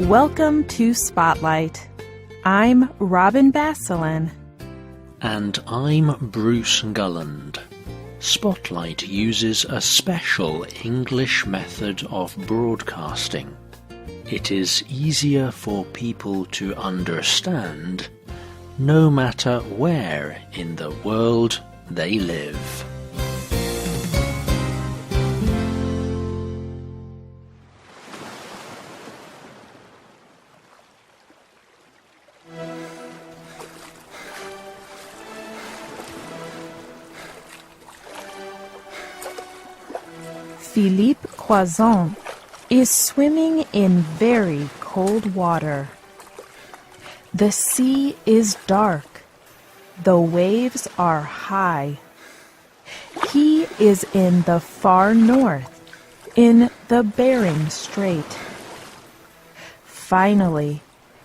Welcome to Spotlight. I'm Robin Basselin. And I'm Bruce Gulland. Spotlight uses a special English method of broadcasting. It is easier for people to understand, no matter where in the world they live. Philippe Croissant is swimming in very cold water. The sea is dark. The waves are high. He is in the far north, in the Bering Strait. Finally,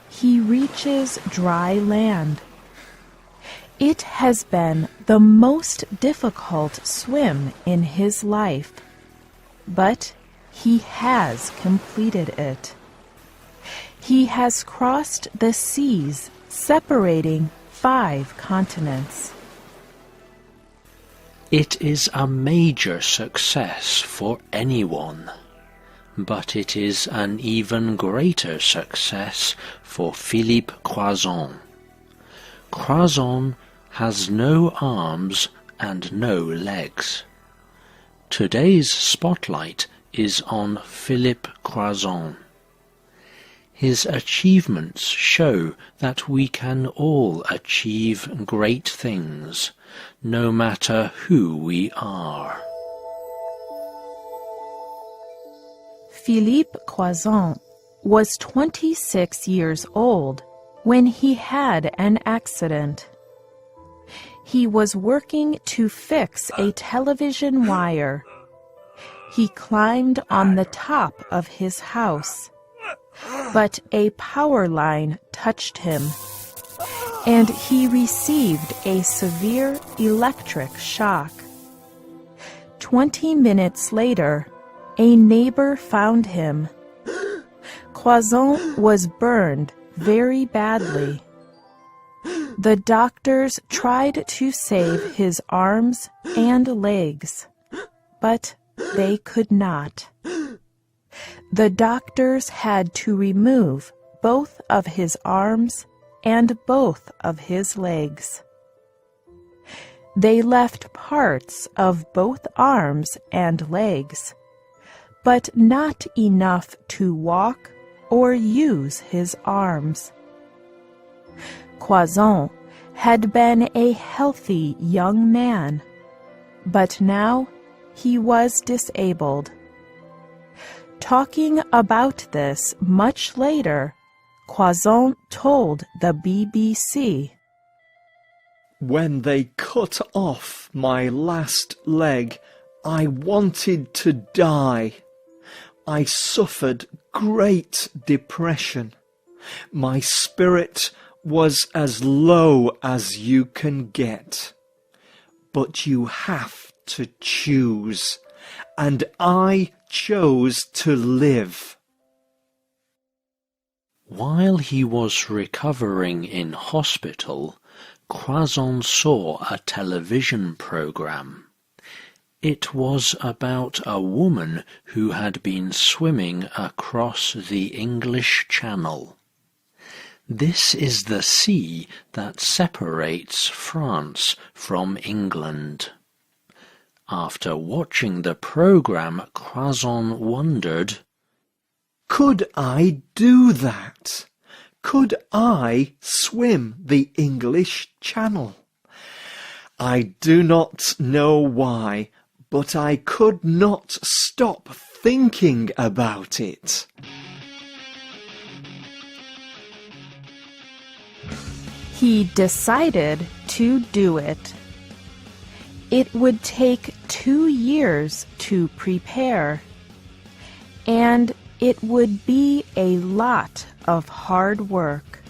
he reaches dry land. It has been the most difficult swim in his life. But he has completed it. He has crossed the seas separating 5 continents. It is a major success for anyone, but it is an even greater success for Philippe Croissant. Croissant has no arms and no legs. Today's spotlight is on Philippe Croissant. His achievements show that we can all achieve great things, no matter who we are. Philippe Croissant was 26 years old when he had an accident. He was working to fix a television wire. He climbed on the top of his house, but a power line touched him, and he received a severe electric shock. 20 minutes later, a neighbor found him. Croissant was burned very badly. The doctors tried to save his arms and legs, but they could not. The doctors had to remove both of his arms and both of his legs. They left parts of both arms and legs, but not enough to walk or use his arms. Croissant had been a healthy young man, but now he was disabled. Talking about this much later, Croissant told the BBC, "When they cut off my last leg, I wanted to die. I suffered great depression. My spirit was as low as you can get. But you have to choose, and I chose to live." While he was recovering in hospital, Croissant saw a television program. It was about a woman who had been swimming across the English Channel. This is the sea that separates France from England. After watching the program, Croissant wondered, Could I do that? Could I swim the English Channel? I do not know why, but I could not stop thinking about it. He decided to do it. It would take 2 years to prepare, and it would be a lot of hard work.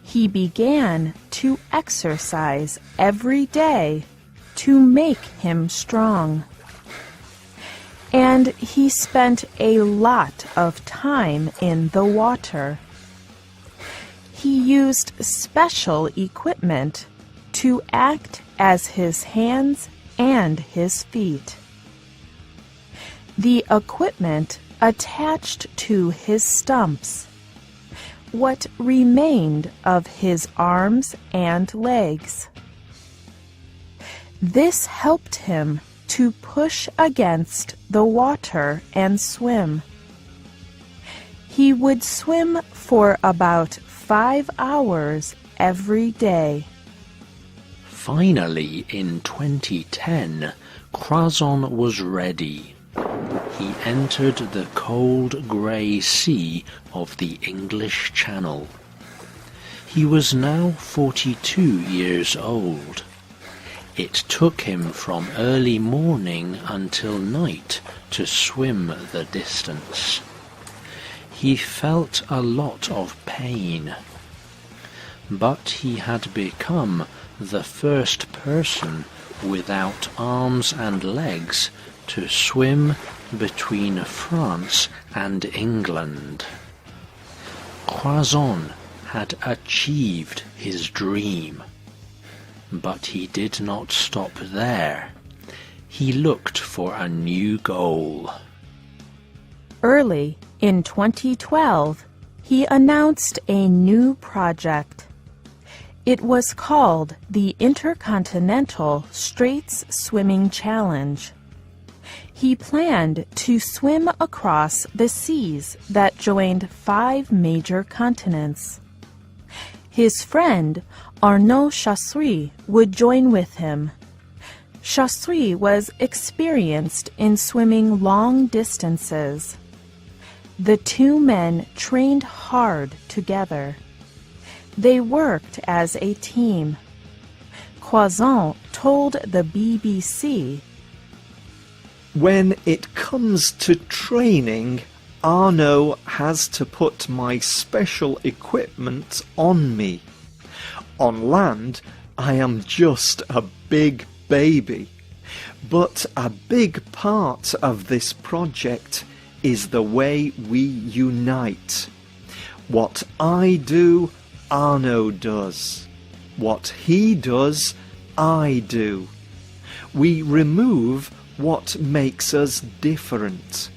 He began to exercise every day to make him strong. and he spent a lot of time in the water. He used special equipment to act as his hands and his feet. The equipment attached to his stumps what remained of his arms and legs. This helped him to push against the water and swim. He would swim for about 5 hours every day. Finally, in 2010, Croissant was ready. He entered the cold grey sea of the English Channel. He was now 42 years old. It took him from early morning until night to swim the distance. He felt a lot of pain, but he had become the first person without arms and legs to swim between France and England. Croissant had achieved his dream, but he did not stop there. He looked for a new goal. Early in 2012, he announced a new project. It was called the Intercontinental Straits Swimming Challenge. He planned to swim across the seas that joined 5 major continents. His friend Arnaud Chasseret would join with him. Chasseret was experienced in swimming long distances. The 2 men trained hard together. They worked as a team. Croissant told the BBC, "When it comes to training, Arnaud has to put my special equipment on me. On land, I am just a big baby. But a big part of this project is the way we unite. What I do, Arnaud does. What he does, I do. We remove what makes us different.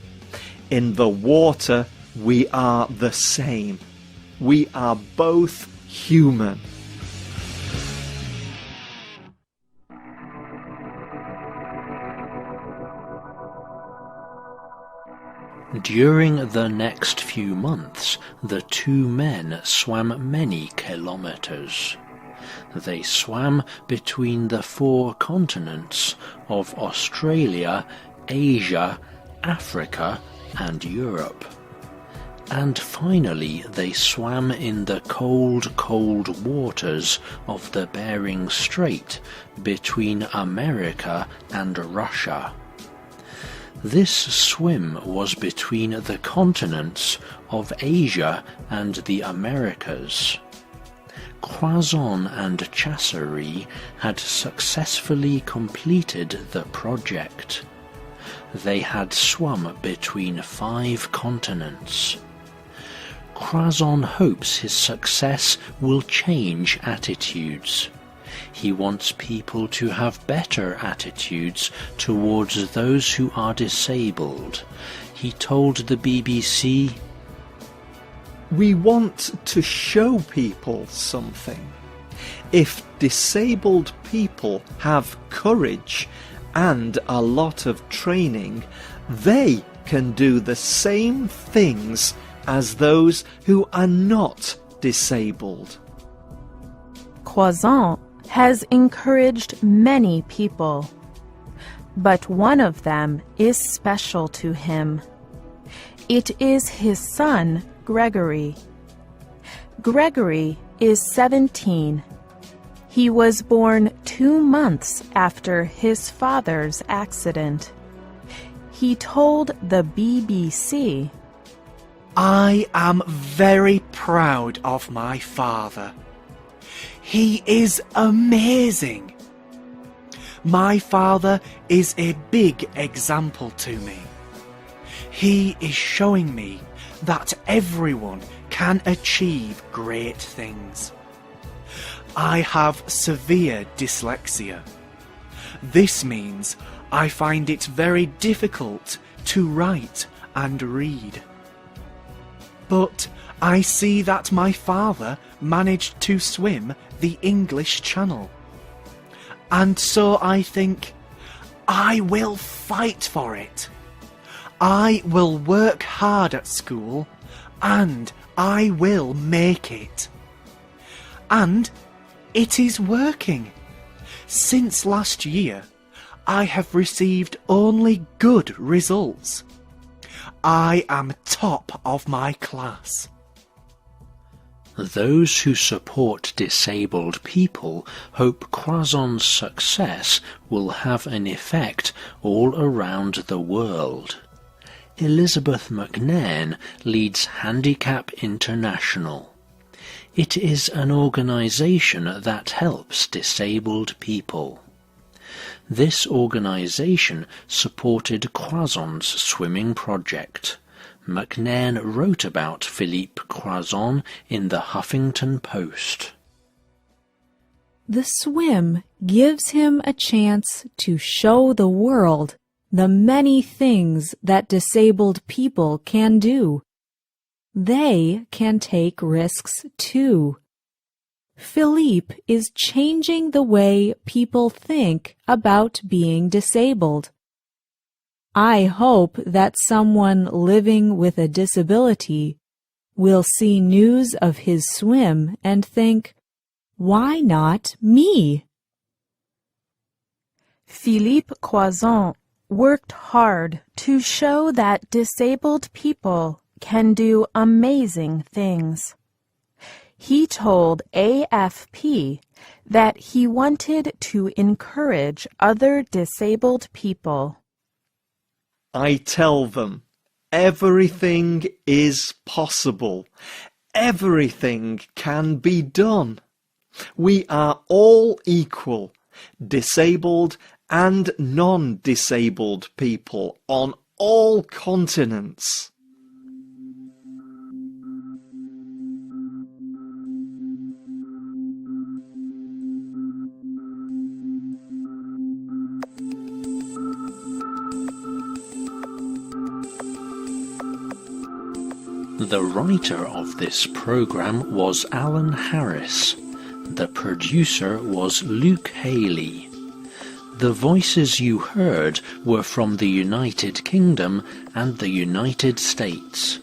In the water, we are the same. We are both human." During the next few months, the 2 men swam many kilometers. They swam between the 4 continents of Australia, Asia, Africa, and Europe. And finally they swam in the cold, cold waters of the Bering Strait between America and Russia. This swim was between the continents of Asia and the Americas. Croissant and Chasseret had successfully completed the project. They had swum between 5 continents. Croissant hopes his success will change attitudes. He wants people to have better attitudes towards those who are disabled. He told the BBC, "We want to show people something. If disabled people have courage and a lot of training, they can do the same things as those who are not disabled." Croissant has encouraged many people, but one of them is special to him. It is his son, Gregory. Gregory is 17. He was born 2 months after his father's accident. He told the BBC, "I am very proud of my father. He is amazing. My father is a big example to me. He is showing me that everyone can achieve great things. I have severe dyslexia. This means I find it very difficult to write and read. But I see that my father managed to swim the English Channel. And so I think, I will fight for it. I will work hard at school, and I will make it. And it is working. Since last year, I have received only good results. I am top of my class. Those who support disabled people hope Croissant's success will have an effect all around the world. Elizabeth McNairn leads Handicap International. It is an organisation that helps disabled people. This organisation supported Croissant's swimming project. McNairn wrote about Philippe Croissant in the Huffington Post. The swim gives him a chance to show the world the many things that disabled people can do. They can take risks too. Philippe is changing the way people think about being disabled. I hope that someone living with a disability will see news of his swim and think, why not me? Philippe Croissant worked hard to show that disabled people can do amazing things. He told AFP that he wanted to encourage other disabled people. I tell them, everything is possible. Everything can be done. We are all equal, disabled and non-disabled people on all continents. The writer of this program was Alan Harris. The producer was Luke Haley. The voices you heard were from the United Kingdom and the United States.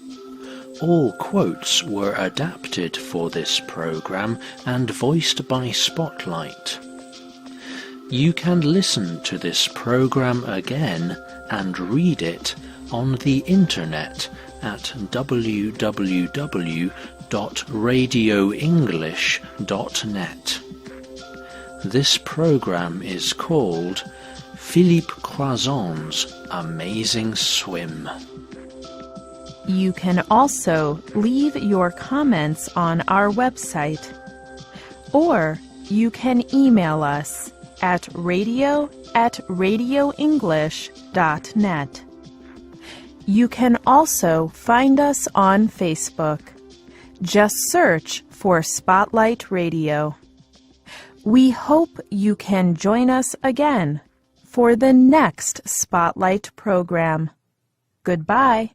All quotes were adapted for this program and voiced by Spotlight. You can listen to this program again and read it on the internet at www.radioenglish.net. This program is called Philippe Croissant's Amazing Swim. You can also leave your comments on our website, or you can email us at radio@radioenglish.net. You can also find us on Facebook. Just search for Spotlight Radio. We hope you can join us again for the next Spotlight program. Goodbye.